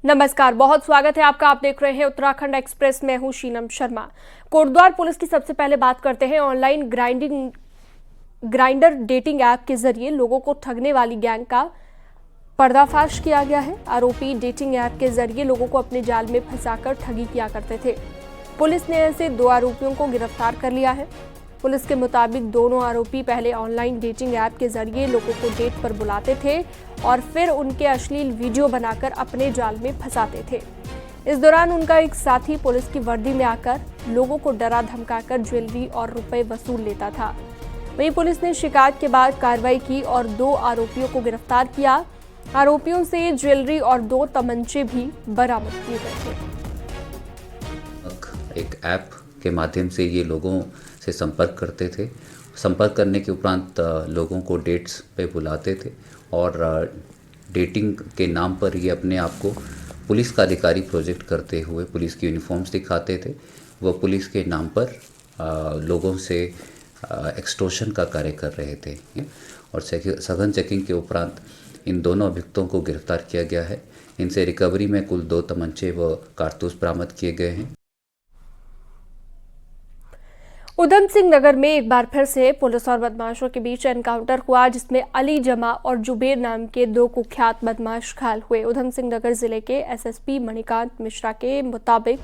नमस्कार, बहुत स्वागत है आपका। आप देख रहे हैं उत्तराखंड एक्सप्रेस। मैं हूं शीनम शर्मा। कोटद्वार पुलिस की सबसे पहले बात करते हैं ऑनलाइन ग्राइंडर डेटिंग ऐप के जरिए लोगों को ठगने वाली गैंग का पर्दाफाश किया गया है। आरोपी डेटिंग ऐप के जरिए लोगों को अपने जाल में फंसाकर ठगी किया करते थे। पुलिस ने ऐसे 2 आरोपियों को गिरफ्तार कर लिया है। पुलिस के मुताबिक दोनों आरोपी पहले ऑनलाइन डेटिंग ऐप के जरिए लोगों को डेट पर बुलाते थे और फिर उनके अश्लील वीडियो बनाकर अपने जाल में फंसाते थे। इस दौरान उनका एक साथी पुलिस की वर्दी में आकर लोगों को डरा धमकाकर ज्वेलरी और रुपए वसूल लेता था। वहीं पुलिस ने शिकायत के बाद कार्रवाई की और 2 आरोपियों को गिरफ्तार किया। आरोपियों से ज्वेलरी और 2 तमंचे भी बरामद किए गए थे। एक ऐप के माध्यम से ये लोगों से संपर्क करते थे। संपर्क करने के उपरांत लोगों को डेट्स पे बुलाते थे और डेटिंग के नाम पर ये अपने आप को पुलिस का अधिकारी प्रोजेक्ट करते हुए पुलिस की यूनिफॉर्म्स दिखाते थे। वह पुलिस के नाम पर लोगों से एक्सटॉर्शन का कार्य कर रहे थे और सघन चेकिंग के उपरांत इन दोनों अभियुक्तों को गिरफ्तार किया गया है। इनसे रिकवरी में कुल 2 तमंचे व कारतूस बरामद किए गए हैं। उधम सिंह नगर में एक बार फिर से पुलिस और बदमाशों के बीच एनकाउंटर हुआ, जिसमें अली जमा और जुबेर नाम के 2 कुख्यात बदमाश घायल हुए। उधम सिंह नगर जिले के एसएसपी मणिकांत मिश्रा के मुताबिक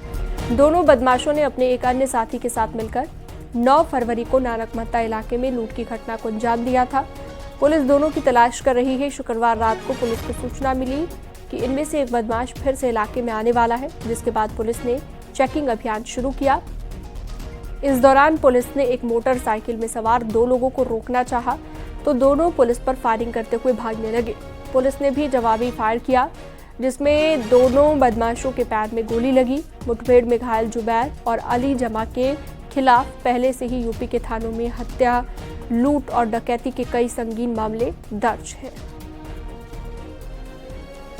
दोनों बदमाशों ने अपने एक अन्य साथी के साथ मिलकर 9 फरवरी को नानकमत्ता इलाके में लूट की घटना को अंजाम दिया था। पुलिस दोनों की तलाश कर रही है। शुक्रवार रात को पुलिस को सूचना मिली कि इनमें से एक बदमाश फिर से इलाके में आने वाला है, जिसके बाद पुलिस ने चेकिंग अभियान शुरू किया। इस दौरान पुलिस ने एक मोटरसाइकिल में सवार 2 लोगों को रोकना चाहा तो दोनों पुलिस पर फायरिंग करते हुए भागने लगे। पुलिस ने भी जवाबी फायर किया, जिसमें दोनों बदमाशों के पैर में गोली लगी। मुठभेड़ में घायल जुबैर और अली जमा के खिलाफ पहले से ही यूपी के थानों में हत्या, लूट और डकैती के कई संगीन मामले दर्ज हैं।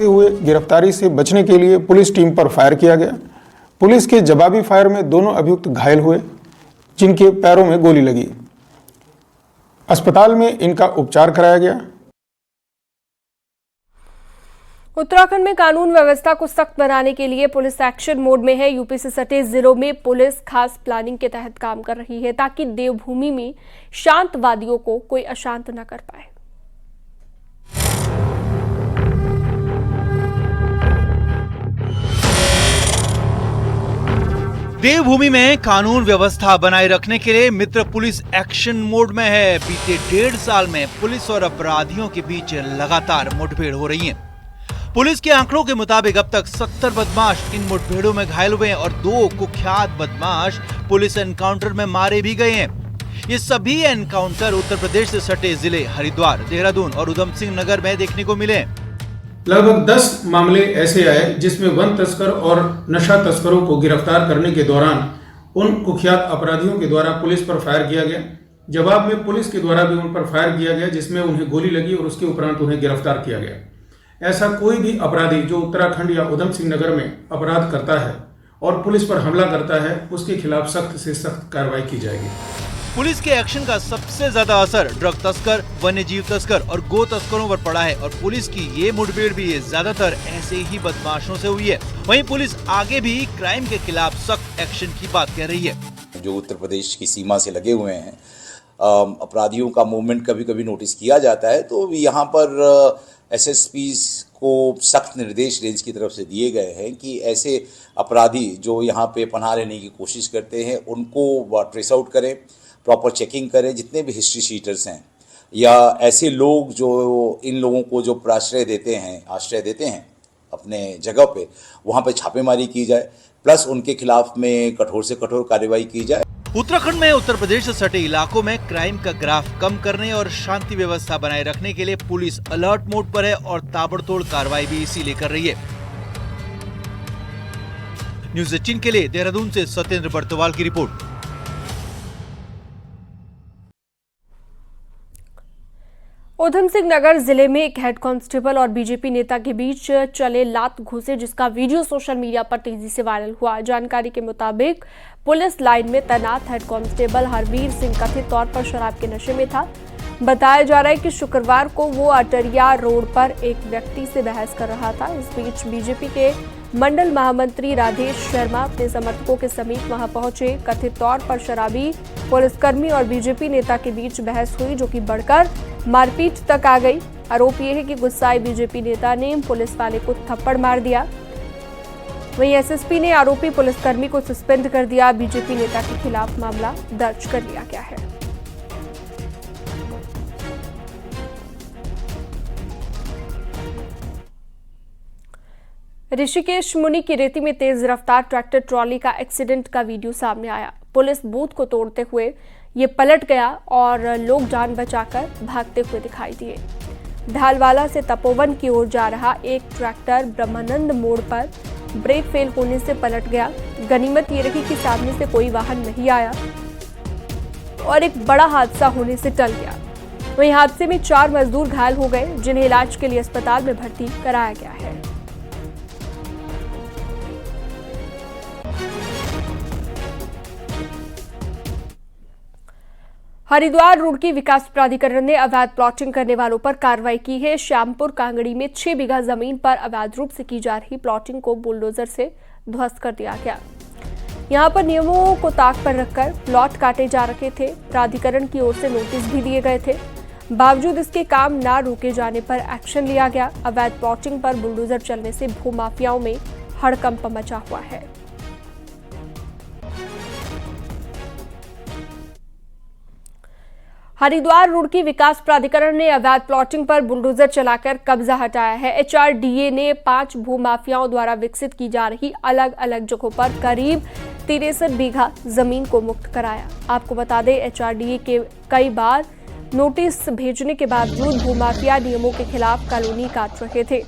हुए गिरफ्तारी से बचने के लिए पुलिस टीम पर फायर किया गया। पुलिस के जवाबी फायर में दोनों अभियुक्त घायल हुए, जिनके पैरों में गोली लगी। अस्पताल में इनका उपचार कराया गया। उत्तराखंड में कानून व्यवस्था को सख्त बनाने के लिए पुलिस एक्शन मोड में है। यूपी से सटे जिलों में पुलिस खास प्लानिंग के तहत काम कर रही है ताकि देवभूमि में शांतवादियों को कोई अशांत न कर पाए। देवभूमि में कानून व्यवस्था बनाए रखने के लिए मित्र पुलिस एक्शन मोड में है। बीते 1.5 साल में पुलिस और अपराधियों के बीच लगातार मुठभेड़ हो रही है। पुलिस के आंकड़ों के मुताबिक अब तक 70 बदमाश इन मुठभेड़ों में घायल हुए हैं और 2 कुख्यात बदमाश पुलिस एनकाउंटर में मारे भी गए हैं। ये सभी एनकाउंटर उत्तर प्रदेश से सटे जिले हरिद्वार, देहरादून और उधम सिंह नगर में देखने को मिले। लगभग 10 मामले ऐसे आए जिसमें वन तस्कर और नशा तस्करों को गिरफ्तार करने के दौरान उन कुख्यात अपराधियों के द्वारा पुलिस पर फायर किया गया। जवाब में पुलिस के द्वारा भी उन पर फायर किया गया, जिसमें उन्हें गोली लगी और उसके उपरांत उन्हें गिरफ्तार किया गया। ऐसा कोई भी अपराधी जो उत्तराखंड या उधम सिंह नगर में अपराध करता है और पुलिस पर हमला करता है, उसके खिलाफ सख्त से सख्त कार्रवाई की जाएगी। पुलिस के एक्शन का सबसे ज्यादा असर ड्रग तस्कर, वन्य जीव तस्कर और गो तस्करों पर पड़ा है और पुलिस की ये मुठभेड़ भी ज्यादातर ऐसे ही बदमाशों से हुई है। वहीं पुलिस आगे भी क्राइम के खिलाफ सख्त एक्शन की बात कह रही है। जो उत्तर प्रदेश की सीमा से लगे हुए हैं, अपराधियों का मूवमेंट कभी कभी नोटिस किया जाता है, तो यहाँ पर एसएसपीज को सख्त निर्देश रेंज की तरफ से दिए गए हैं कि ऐसे अपराधी जो यहाँ पे पनाह लेने की कोशिश करते हैं उनको ट्रेस आउट करें, प्रॉपर चेकिंग करें। जितने भी हिस्ट्री शीटर्स हैं या ऐसे लोग जो इन लोगों को जो आश्रय देते हैं अपने जगह पे, वहाँ पे छापेमारी की जाए, प्लस उनके खिलाफ में कठोर से कठोर कार्रवाई की जाए। उत्तराखंड में उत्तर प्रदेश से सटे इलाकों में क्राइम का ग्राफ कम करने और शांति व्यवस्था बनाए रखने के लिए पुलिस अलर्ट मोड पर है और ताबड़तोड़ कार्रवाई भी इसीलिए कर रही है। न्यूज़ 18 के लिए देहरादून से सत्येंद्र बर्तवाल की रिपोर्ट। उधम सिंह नगर जिले में एक हेड कांस्टेबल और बीजेपी नेता के बीच चले लात घूंसे, जिसका वीडियो सोशल मीडिया पर तेजी से वायरल हुआ। जानकारी के मुताबिक पुलिस लाइन में तैनात हेड कांस्टेबल हरवीर सिंह कथित तौर पर शराब के नशे में था। बताया जा रहा है कि शुक्रवार को वो अटरिया रोड पर एक व्यक्ति से बहस कर रहा था। इस बीच बीजेपी के मंडल महामंत्री राधेश शर्मा अपने समर्थकों के समीप वहां पहुंचे। कथित तौर पर शराबी पुलिसकर्मी और बीजेपी नेता के बीच बहस हुई, जो कि बढ़कर मारपीट तक आ गई। आरोप यह है कि गुस्साए बीजेपी नेता ने पुलिस वाले को थप्पड़ मार दिया। वहीं एसएसपी ने आरोपी पुलिसकर्मी को सस्पेंड कर दिया। बीजेपी नेता के खिलाफ मामला दर्ज कर लिया गया है। ऋषिकेश मुनि की रेती में तेज रफ्तार ट्रैक्टर ट्रॉली का एक्सीडेंट का वीडियो सामने आया। पुलिस बूथ को तोड़ते हुए ये पलट गया और लोग जान बचाकर भागते हुए दिखाई दिए। ढालवाला से तपोवन की ओर जा रहा एक ट्रैक्टर ब्रह्मानंद मोड़ पर ब्रेक फेल होने से पलट गया। गनीमत ये रही कि सामने से कोई वाहन नहीं आया और एक बड़ा हादसा होने से टल गया। वहीं हादसे में 4 मजदूर घायल हो गए, जिन्हें इलाज के लिए अस्पताल में भर्ती कराया गया है। हरिद्वार रुड़की विकास प्राधिकरण ने अवैध प्लॉटिंग करने वालों पर कार्रवाई की है। श्यामपुर कांगड़ी में 6 बीघा जमीन पर अवैध रूप से की जा रही प्लॉटिंग को बुलडोजर से ध्वस्त कर दिया गया। यहां पर नियमों को ताक पर रखकर प्लॉट काटे जा रहे थे। प्राधिकरण की ओर से नोटिस भी दिए गए थे। बावजूद इसके काम न रोके जाने पर एक्शन लिया गया। अवैध प्लॉटिंग पर बुलडोजर चलने से भूमाफियाओं में हड़कंप मचा हुआ है। हरिद्वार रुड़की विकास प्राधिकरण ने अवैध प्लॉटिंग पर बुलडोजर चलाकर कब्जा हटाया है। एचआरडीए ने 5 भूमाफियाओं द्वारा विकसित की जा रही अलग अलग जगहों पर करीब 63 बीघा जमीन को मुक्त कराया। आपको बता दें, एचआरडीए के कई बार नोटिस भेजने के बावजूद भूमाफिया नियमों के खिलाफ कॉलोनी काट रहे थे,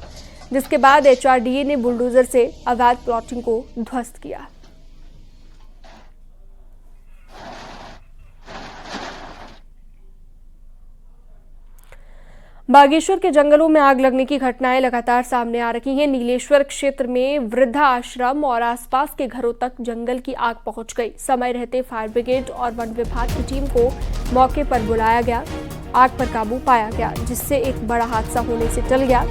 जिसके बाद एचआरडीए ने बुलडोजर से अवैध प्लॉटिंग को ध्वस्त किया। बागेश्वर के जंगलों में आग लगने की घटनाएं लगातार सामने आ रही हैं। नीलेश्वर क्षेत्र में वृद्धा आश्रम और आसपास के घरों तक जंगल की आग पहुंच गई। समय रहते फायर ब्रिगेड और वन विभाग की टीम को मौके पर बुलाया गया। आग पर काबू पाया गया, जिससे एक बड़ा हादसा होने से टल गया।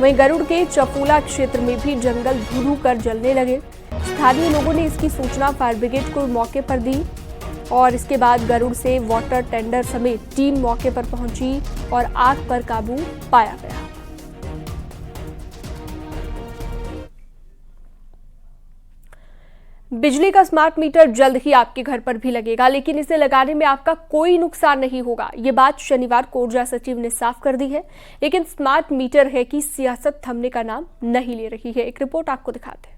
वहीं गरुड़ के चफूला क्षेत्र में भी जंगल धू कर जलने लगे। स्थानीय लोगों ने इसकी सूचना फायर ब्रिगेड को मौके पर दी और इसके बाद गरुड़ से वाटर टेंडर समेत टीम मौके पर पहुंची और आग पर काबू पाया गया। बिजली का स्मार्ट मीटर जल्द ही आपके घर पर भी लगेगा, लेकिन इसे लगाने में आपका कोई नुकसान नहीं होगा। ये बात शनिवार को ऊर्जा सचिव ने साफ कर दी है। लेकिन स्मार्ट मीटर है कि सियासत थमने का नाम नहीं ले रही है। एक रिपोर्ट आपको दिखाते हैं।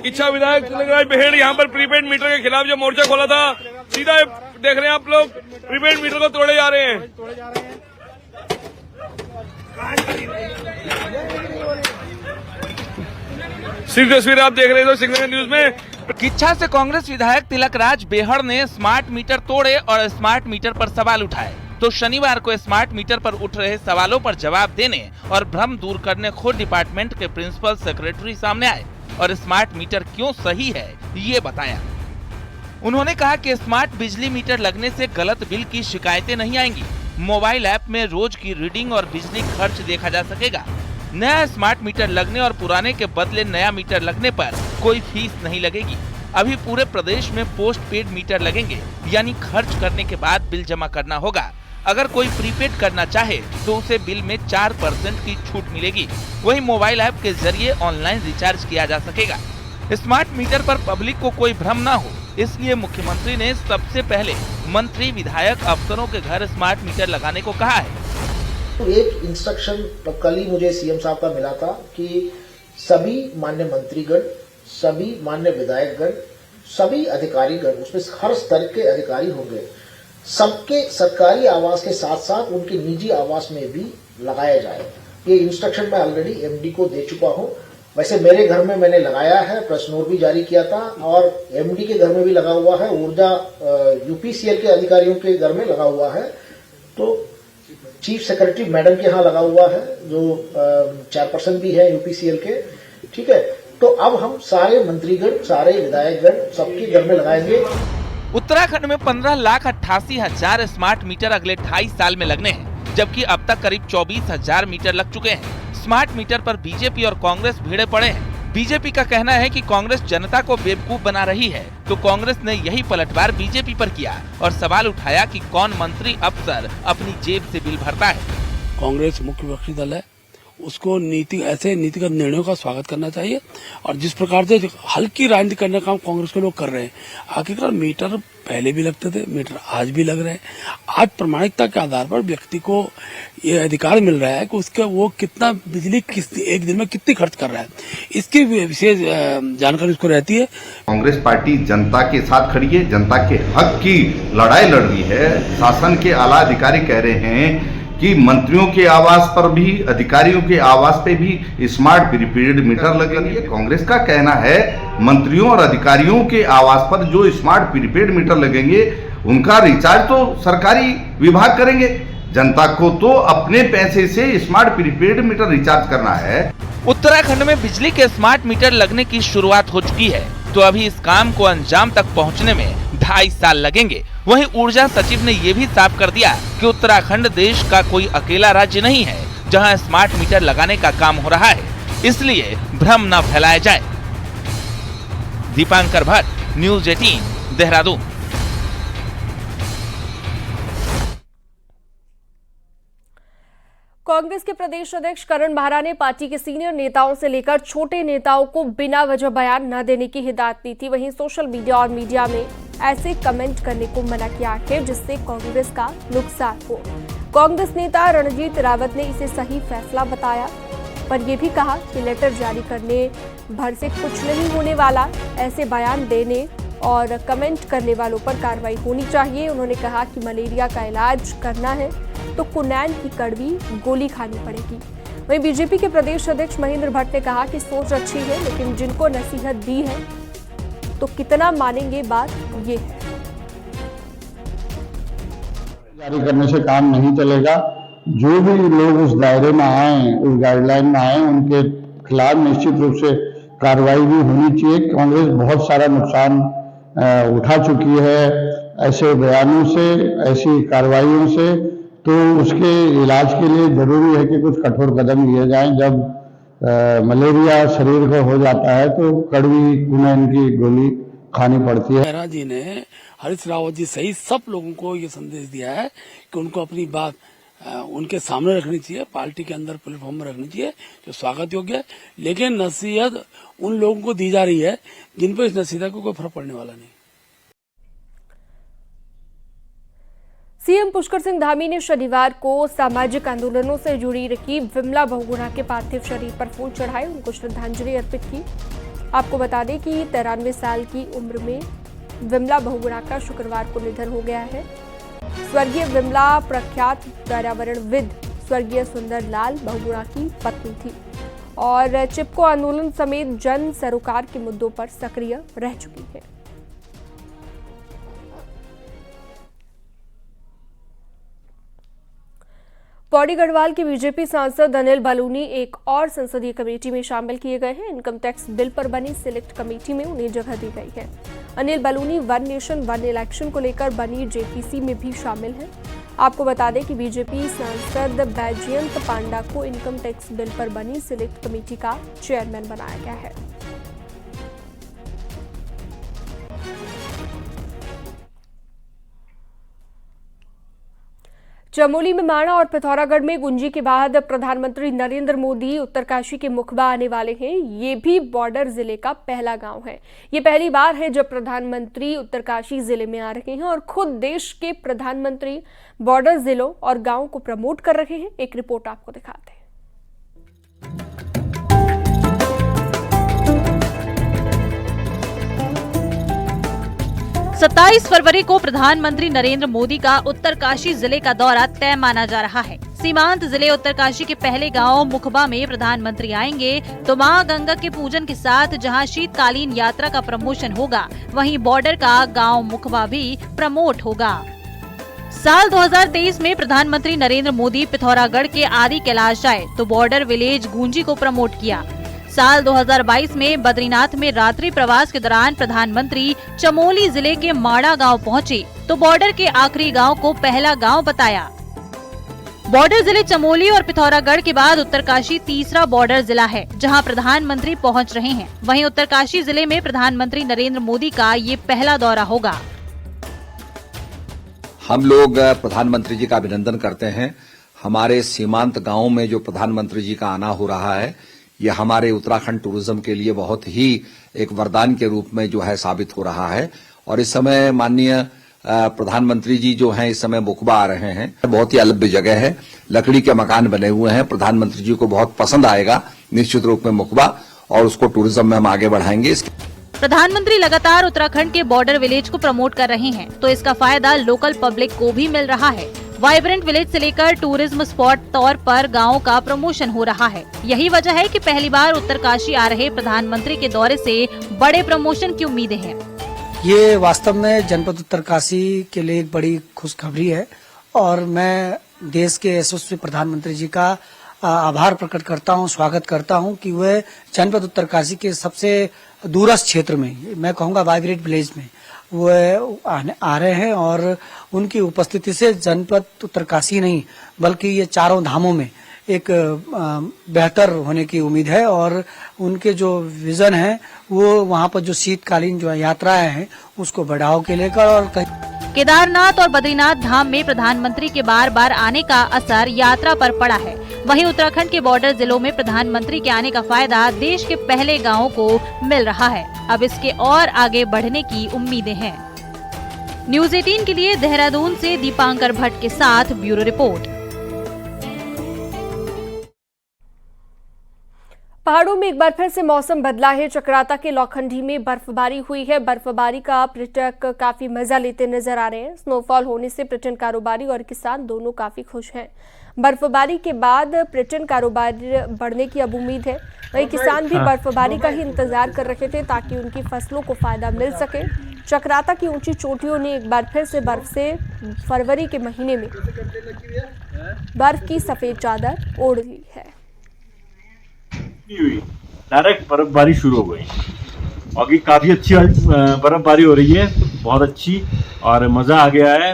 इच्छा विधायक तिलकराज बहेड़ यहाँ पर प्रीपेड मीटर के खिलाफ जो मोर्चा खोला था, सीधा देख रहे हैं आप लोग, प्रीपेड मीटर को तोड़े जा रहे हैं। सिर्फ तस्वीर आप देख रहे थे सिग्नल न्यूज में। किच्छा से कांग्रेस विधायक तिलकराज बेहड़ ने स्मार्ट मीटर तोड़े और स्मार्ट मीटर पर सवाल उठाए। तो शनिवार को स्मार्ट मीटर पर उठ रहे सवालों पर जवाब देने और भ्रम दूर करने खुद डिपार्टमेंट के प्रिंसिपल सेक्रेटरी सामने आए और स्मार्ट मीटर क्यों सही है ये बताया। उन्होंने कहा कि स्मार्ट बिजली मीटर लगने से गलत बिल की शिकायतें नहीं आएंगी। मोबाइल ऐप में रोज की रीडिंग और बिजली खर्च देखा जा सकेगा। नया स्मार्ट मीटर लगने और पुराने के बदले नया मीटर लगने पर कोई फीस नहीं लगेगी। अभी पूरे प्रदेश में पोस्ट पेड मीटर लगेंगे, यानी खर्च करने के बाद बिल जमा करना होगा। अगर कोई प्रीपेड करना चाहे तो उसे बिल में 4% की छूट मिलेगी। वहीं मोबाइल ऐप के जरिए ऑनलाइन रिचार्ज किया जा सकेगा। स्मार्ट मीटर पर पब्लिक को कोई भ्रम ना हो, इसलिए मुख्यमंत्री ने सबसे पहले मंत्री, विधायक, अफसरों के घर स्मार्ट मीटर लगाने को कहा है। तो एक इंस्ट्रक्शन कल ही मुझे सीएम साहब का मिला था कि सभी मान्य मंत्रीगण, सभी मान्य विधायकगण, सभी अधिकारीगण, उसमें हर स्तर के अधिकारी होंगे, सबके सरकारी आवास के साथ साथ उनके निजी आवास में भी लगाया जाए। ये इंस्ट्रक्शन मैं ऑलरेडी एमडी को दे चुका हूं। वैसे मेरे घर में मैंने लगाया है, प्रेस नोट भी जारी किया था और एमडी के घर में भी लगा हुआ है, ऊर्जा यूपीसीएल के अधिकारियों के घर में लगा हुआ है, तो चीफ सेक्रेटरी मैडम के यहाँ लगा हुआ है, जो चेयरपर्सन भी है यूपीसीएल के। ठीक है, तो अब हम सारे मंत्रीगण, सारे विधायकगण सबके घर में लगाएंगे। उत्तराखंड में 15,88,000 स्मार्ट मीटर अगले 28 साल में लगने हैं, जबकि अब तक करीब 24,000 मीटर लग चुके हैं। स्मार्ट मीटर पर बीजेपी और कांग्रेस भिड़े पड़े हैं। बीजेपी का कहना है कि कांग्रेस जनता को बेवकूफ बना रही है, तो कांग्रेस ने यही पलटवार बीजेपी पर किया और सवाल उठाया कि कौन मंत्री अफसर अपनी जेब से बिल भरता है। कांग्रेस मुख्य विपक्षी दल है, उसको ऐसे नीतिगत निर्णयों का स्वागत करना चाहिए। और जिस प्रकार से हल्की राजनीति करने का काम कांग्रेस के लोग कर रहे हैं, आखिरकार मीटर पहले भी लगते थे, मीटर आज भी लग रहे हैं। आज प्रामाणिकता के आधार पर व्यक्ति को ये अधिकार मिल रहा है कि उसका वो कितना बिजली एक दिन में कितनी खर्च कर रहा है, इसकी विशेष जानकारी उसको रहती है। कांग्रेस पार्टी जनता के साथ खड़ी है, जनता के हक की लड़ाई लड़ रही है। शासन के आला अधिकारी कह रहे हैं कि मंत्रियों के आवास पर भी, अधिकारियों के आवास पे भी स्मार्ट प्रीपेड मीटर लगेंगे। कांग्रेस का कहना है मंत्रियों और अधिकारियों के आवास पर जो स्मार्ट प्रीपेड मीटर लगेंगे उनका रिचार्ज तो सरकारी विभाग करेंगे, जनता को तो अपने पैसे से स्मार्ट प्रीपेड मीटर रिचार्ज करना है। उत्तराखंड में बिजली के स्मार्ट मीटर लगने की शुरुआत हो चुकी है, तो अभी इस काम को अंजाम तक पहुंचने में 2.5 साल लगेंगे। वहीं ऊर्जा सचिव ने ये भी साफ कर दिया कि उत्तराखंड देश का कोई अकेला राज्य नहीं है जहां स्मार्ट मीटर लगाने का काम हो रहा है, इसलिए भ्रम न फैलाया जाए। दीपांकर भट्ट, न्यूज़ 18, देहरादून। कांग्रेस के प्रदेश अध्यक्ष करण बाहरा ने पार्टी के सीनियर नेताओं से लेकर छोटे नेताओं को बिना वजह बयान न देने की हिदायत दी थी। वहीं सोशल मीडिया और मीडिया में ऐसे कमेंट करने को मना किया है जिससे कांग्रेस का नुकसान हो। कांग्रेस नेता रणजीत रावत ने इसे सही फैसला बताया, पर यह भी कहा कि लेटर जारी करने भर से कुछ नहीं होने वाला, ऐसे बयान देने और कमेंट करने वालों पर कार्रवाई होनी चाहिए। उन्होंने कहा कि मलेरिया का इलाज करना है तो कुनैन की कड़वी गोली खानी पड़ेगी। वहीं बीजेपी के प्रदेश अध्यक्ष महेंद्र भट्ट ने कहा कि सोच अच्छी है, लेकिन जिनको नसीहत दी है तो कितना मानेंगे, बात ये है। जारी करने से काम नहीं चलेगा। जो भी लोग उस दायरे में आए, उस गाइडलाइन में आए, उनके खिलाफ निश्चित रूप से कार्रवाई भी होनी चाहिए। कांग्रेस बहुत सारा नुकसान उठा चुकी है ऐसे बयानों से, ऐसी कार्रवाइयों से, तो उसके इलाज के लिए जरूरी है कि कुछ कठोर कदम लिए जाएं। जब मलेरिया शरीर को हो जाता है तो कड़वी कुनैन की गोली खानी पड़ती है। खैरा जी ने, हरीश रावत जी सहित सब लोगों को ये संदेश दिया है कि उनको अपनी बात उनके सामने रखनी चाहिए, पार्टी के अंदर प्लेटफॉर्म में रखनी चाहिए, जो स्वागत योग्य है। लेकिन नसीहत उन लोगों को दी जा रही है जिन पर इस नसीहत को कोई फर्क पड़ने वाला नहीं। सीएम पुष्कर सिंह धामी ने शनिवार को सामाजिक आंदोलनों से जुड़ी रही विमला बहुगुणा के पार्थिव शरीर पर फूल चढ़ाए, उनको श्रद्धांजलि अर्पित की। आपको बता दें कि 93 साल की उम्र में विमला बहुगुणा का शुक्रवार को निधन हो गया है। स्वर्गीय विमला प्रख्यात पर्यावरणविद स्वर्गीय सुंदरलाल बहुगुणा की पत्नी थी और चिपको आंदोलन समेत जन सरोकार के मुद्दों पर सक्रिय रह चुकी है। पौड़ी गढ़वाल के बीजेपी सांसद अनिल बलूनी एक और संसदीय कमेटी में शामिल किए गए हैं। इनकम टैक्स बिल पर बनी सिलेक्ट कमेटी में उन्हें जगह दी गई है। Anil Baluni one nation one election को लेकर बनी जेपीसी में भी शामिल हैं। आपको बता दें कि बीजेपी सांसद बैजयंत पांडा को इनकम टैक्स बिल पर बनी सिलेक्ट कमेटी का चेयरमैन बनाया गया है। चमोली में माणा और पिथौरागढ़ में गुंजी के बाद प्रधानमंत्री नरेंद्र मोदी उत्तरकाशी के मुखबा आने वाले हैं। ये भी बॉर्डर जिले का पहला गांव है। ये पहली बार है जब प्रधानमंत्री उत्तरकाशी जिले में आ रहे हैं और खुद देश के प्रधानमंत्री बॉर्डर जिलों और गांवों को प्रमोट कर रहे हैं। एक रिपोर्ट आपको दिखाते हैं। 27 फरवरी को प्रधानमंत्री नरेंद्र मोदी का उत्तरकाशी जिले का दौरा तय माना जा रहा है। सीमांत जिले उत्तरकाशी के पहले गांव मुखबा में प्रधानमंत्री आएंगे तो मां गंगा के पूजन के साथ जहां शीतकालीन यात्रा का प्रमोशन होगा, वहीं बॉर्डर का गांव मुखबा भी प्रमोट होगा। साल 2023 में प्रधानमंत्री नरेंद्र मोदी पिथौरागढ़ के आदि कैलाश आए तो बॉर्डर विलेज गुंजी को प्रमोट किया। साल 2022 में बद्रीनाथ में रात्रि प्रवास के दौरान प्रधानमंत्री चमोली जिले के माड़ा गांव पहुंचे तो बॉर्डर के आखिरी गांव को पहला गांव बताया। बॉर्डर जिले चमोली और पिथौरागढ़ के बाद उत्तरकाशी तीसरा बॉर्डर जिला है जहां प्रधानमंत्री पहुंच रहे हैं। वहीं उत्तरकाशी जिले में प्रधानमंत्री नरेंद्र मोदी का ये पहला दौरा होगा। हम लोग प्रधानमंत्री जी का अभिनंदन करते हैं। हमारे सीमांत गांवों में जो प्रधानमंत्री जी का आना हो रहा है, ये हमारे उत्तराखंड टूरिज्म के लिए बहुत ही एक वरदान के रूप में जो है साबित हो रहा है। और इस समय माननीय प्रधानमंत्री जी जो हैं इस समय मुकबा आ रहे हैं। बहुत ही अलभ्य जगह है, लकड़ी के मकान बने हुए हैं। प्रधानमंत्री जी को बहुत पसंद आएगा निश्चित रूप में मुकबा, और उसको टूरिज्म में हम आगे बढ़ाएंगे। प्रधानमंत्री लगातार उत्तराखंड के बॉर्डर विलेज को प्रमोट कर रहे हैं तो इसका फायदा लोकल पब्लिक को भी मिल रहा है। वाइब्रेंट विलेज से लेकर टूरिज्म स्पॉट तौर पर गाँव का प्रमोशन हो रहा है। यही वजह है कि पहली बार उत्तरकाशी आ रहे प्रधानमंत्री के दौरे से बड़े प्रमोशन की उम्मीदें हैं। ये वास्तव में जनपद उत्तरकाशी के लिए एक बड़ी खुशखबरी है और मैं देश के यशस्वी प्रधानमंत्री जी का आभार प्रकट करता हूं, स्वागत करता हूं कि वह जनपद उत्तरकाशी के सबसे दूरस्थ क्षेत्र में, मैं कहूंगा वाइब्रेंट विलेज में वह आ रहे हैं और उनकी उपस्थिति से जनपद उत्तरकाशी नहीं बल्कि ये चारों धामों में एक बेहतर होने की उम्मीद है। और उनके जो विजन है वो वहाँ पर जो शीतकालीन जो यात्राएं हैं उसको बढ़ाव के लेकर और केदारनाथ और बद्रीनाथ धाम में प्रधानमंत्री के बार बार आने का असर यात्रा पर पड़ा है। वहीं उत्तराखंड के बॉर्डर जिलों में प्रधानमंत्री के आने का फायदा देश के पहले गाँवों को मिल रहा है। अब इसके और आगे बढ़ने की उम्मीदें हैं। न्यूज़ 18 के लिए देहरादून से दीपांकर भट्ट के साथ ब्यूरो रिपोर्ट। पहाड़ों में एक बार फिर से मौसम बदला है। चक्राता के लौखंडी में बर्फबारी हुई है। बर्फबारी का पर्यटक काफी मजा लेते नजर आ रहे हैं। स्नोफॉल होने से पर्यटन कारोबारी और किसान दोनों काफी खुश हैं। बर्फबारी के बाद पर्यटन कारोबार बढ़ने की अब उम्मीद है। वहीं किसान भी बर्फबारी का ही इंतजार कर रहे थे ताकि उनकी फसलों को फायदा मिल सके। चक्राता की ऊंची चोटियों ने एक बार फिर से बर्फ से फरवरी के महीने में बर्फ की सफेद चादर ओढ़ ली है। हुई डायरेक्ट बर्फबारी शुरू हो गई और काफी अच्छी बर्फबारी हो रही है, बहुत अच्छी और मजा आ गया है।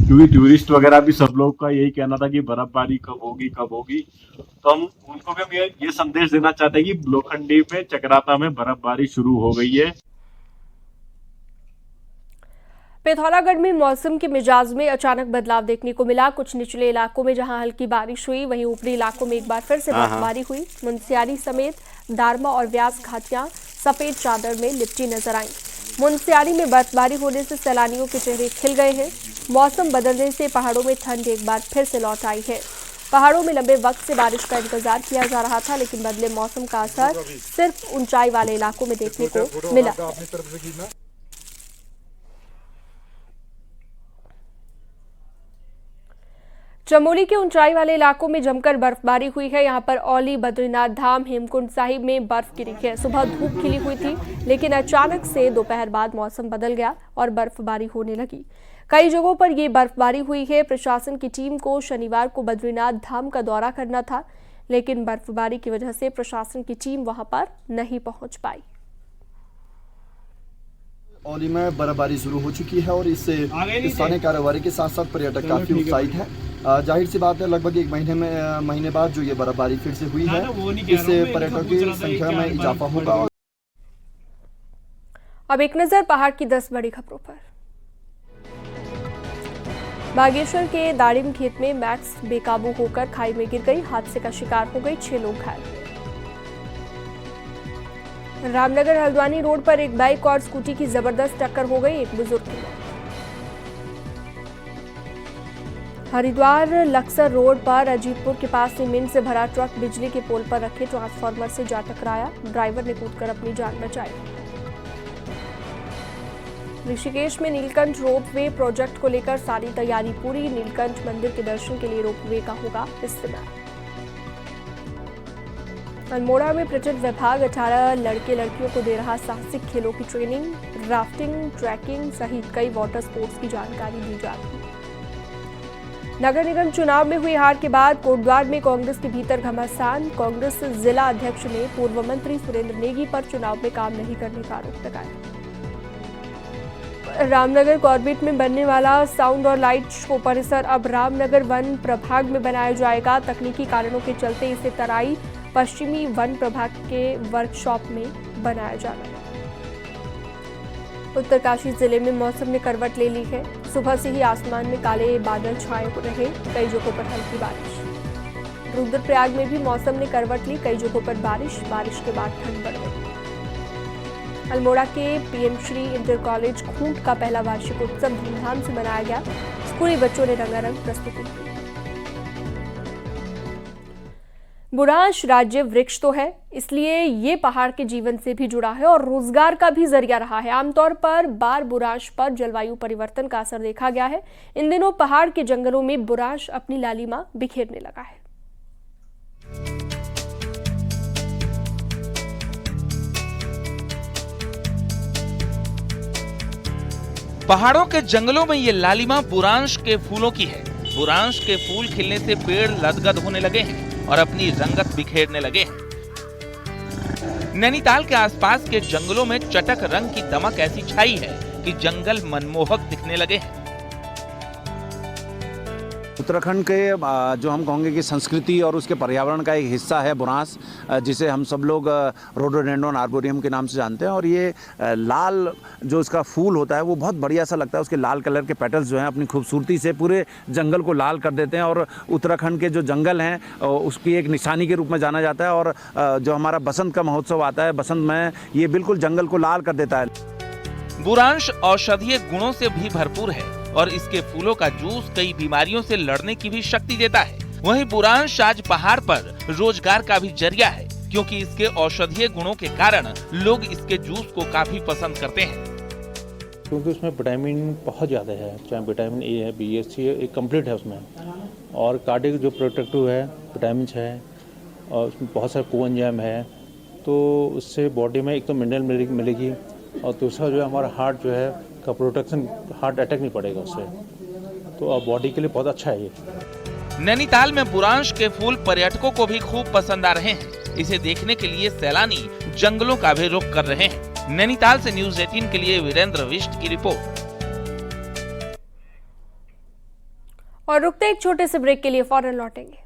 क्योंकि टूरिस्ट वगैरह भी सब लोग का यही कहना था कि बर्फबारी कब होगी तो हम उनको भी ये संदेश देना चाहते हैं कि लोखंडी पे चक्राता में बर्फबारी शुरू हो गई है। पिथौरागढ़ में मौसम के मिजाज में अचानक बदलाव देखने को मिला। कुछ निचले इलाकों में जहां हल्की बारिश हुई, वहीं ऊपरी इलाकों में एक बार फिर से बर्फबारी हुई। मुनस्यारी समेत दारमा और व्यास घाटियां सफेद चादर में लिपटी नजर आईं। मुनस्यारी में बर्फबारी होने से सैलानियों के चेहरे खिल गए हैं। मौसम बदलने से पहाड़ों में ठंड एक बार फिर से लौट आई है। पहाड़ों में लंबे वक्त से बारिश का इंतजार किया जा रहा था, लेकिन बदले मौसम का असर सिर्फ ऊंचाई वाले इलाकों में देखने को मिला। चमोली के ऊंचाई वाले इलाकों में जमकर बर्फबारी हुई है। यहां पर औली, बद्रीनाथ धाम, हेमकुंड साहिब में बर्फ गिरी है। सुबह धूप खिली हुई थी, लेकिन अचानक से दोपहर बाद मौसम बदल गया और बर्फबारी होने लगी। कई जगहों पर ये बर्फबारी हुई है। प्रशासन की टीम को शनिवार को बद्रीनाथ धाम का दौरा करना था, लेकिन बर्फबारी की वजह से प्रशासन की टीम वहां पर नहीं पहुंच पाई। औली में बर्फबारी शुरू हो चुकी है और इससे स्थानीय कारोबारी के साथ साथ पर्यटक काफी उत्साहित है। जाहिर सी बात है, लगभग एक महीने बाद जो ये बर्फबारी फिर से हुई है, इससे पर्यटकों की संख्या में इजाफा होगा। अब एक नजर पहाड़ की 10 बड़ी खबरों पर। बागेश्वर के दाड़िम खेत में मैक्स बेकाबू होकर खाई में गिर गई। हादसे का शिकार हो गई, 6 लोग घायल हुए। रामनगर हल्द्वानी रोड पर एक बाइक और स्कूटी की जबरदस्त टक्कर हो गई, एक बुजुर्ग की मौत। हरिद्वार लक्सर रोड पर अजीतपुर के पास सीमेंट से भरा ट्रक बिजली के पोल पर रखे ट्रांसफार्मर से जा टकराया। ड्राइवर ने कूदकर अपनी जान बचाई। ऋषिकेश में नीलकंठ रोपवे प्रोजेक्ट को लेकर सारी तैयारी पूरी। नीलकंठ मंदिर के दर्शन के लिए रोपवे का होगा इस्तेमाल। अल्मोड़ा में पर्यटन विभाग 18 लड़के लड़कियों को दे रहा साहसिक खेलों की ट्रेनिंग। राफ्टिंग, ट्रैकिंग सहित कई वाटर स्पोर्ट्स की जानकारी दी जा रही है। नगर निगम चुनाव में हुई हार के बाद कोटद्वार में कांग्रेस के भीतर घमासान। कांग्रेस जिला अध्यक्ष ने पूर्व मंत्री सुरेंद्र नेगी पर चुनाव में काम नहीं करने का आरोप लगाया। रामनगर कॉर्बेट में बनने वाला साउंड और लाइट शो परिसर अब रामनगर वन प्रभाग में बनाया जाएगा। तकनीकी कारणों के चलते इसे तराई पश्चिमी वन प्रभाग के वर्कशॉप में बनाया जाना है। उत्तरकाशी जिले में मौसम ने करवट ले ली है। सुबह से ही आसमान में काले बादल छाए रहे, कई जगहों पर हल्की बारिश। रुद्रप्रयाग में भी मौसम ने करवट ली, कई जगहों पर बारिश के बाद ठंड बढ़ गई। अल्मोड़ा के पीएम श्री इंटर कॉलेज खूंट का पहला वार्षिक उत्सव धूमधाम से मनाया गया। स्कूली बच्चों ने रंगारंग प्रस्तुति की। बुरांश राज्य वृक्ष तो है, इसलिए ये पहाड़ के जीवन से भी जुड़ा है और रोजगार का भी जरिया रहा है। आमतौर पर बार बुरांश पर जलवायु परिवर्तन का असर देखा गया है। इन दिनों पहाड़ के जंगलों में बुरांश अपनी लालिमा बिखेरने लगा है। पहाड़ों के जंगलों में ये लालिमा बुरांश के फूलों की है। बुरांश के फूल खिलने से पेड़ लदगद होने लगे हैं और अपनी रंगत बिखेरने लगे हैं। नैनीताल के आसपास के जंगलों में चटक रंग की दमक ऐसी छाई है कि जंगल मनमोहक दिखने लगे हैं। उत्तराखंड के जो हम कहेंगे कि संस्कृति और उसके पर्यावरण का एक हिस्सा है बुरांश, जिसे हम सब लोग रोडोडेंड्रॉन आर्बोरियम के नाम से जानते हैं। और ये लाल जो इसका फूल होता है वो बहुत बढ़िया सा लगता है। उसके लाल कलर के पेटल्स जो हैं अपनी खूबसूरती से पूरे जंगल को लाल कर देते हैं और उत्तराखंड के जो जंगल हैं उसकी एक निशानी के रूप में जाना जाता है। और जो हमारा बसंत का महोत्सव आता है, बसंत में ये बिल्कुल जंगल को लाल कर देता है। बुरांश औषधीय गुणों से भी भरपूर है और इसके फूलों का जूस कई बीमारियों से लड़ने की भी शक्ति देता है। वहीं बुरांश आज पहाड़ पर रोजगार का भी जरिया है, क्योंकि इसके औषधीय गुणों के कारण लोग इसके जूस को काफी पसंद करते हैं। क्योंकि उसमें विटामिन बहुत ज़्यादा है, चाहे विटामिन ए है, बी, सी एक कम्प्लीट है उसमें। और कार्डियक जो प्रोटेक्टिव है, विटामिन है और उसमें बहुत सारे कोएंजाइम है, तो उससे बॉडी में एक तो मिनरल मिलेगी और दूसरा जो है हमारा हार्ट जो है का प्रोटेक्शन, हार्ट अटैक नहीं पड़ेगा उससे, तो बॉडी के लिए बहुत अच्छा है ये। नैनीताल में बुरांश के फूल पर्यटकों को भी खूब पसंद आ रहे हैं। इसे देखने के लिए सैलानी जंगलों का भी रुख कर रहे हैं। नैनीताल से न्यूज़ 18 के लिए वीरेंद्र विष्ट की रिपोर्ट। और रुकते एक छोटे से ब्रेक के लिए, फौरन लौटेंगे।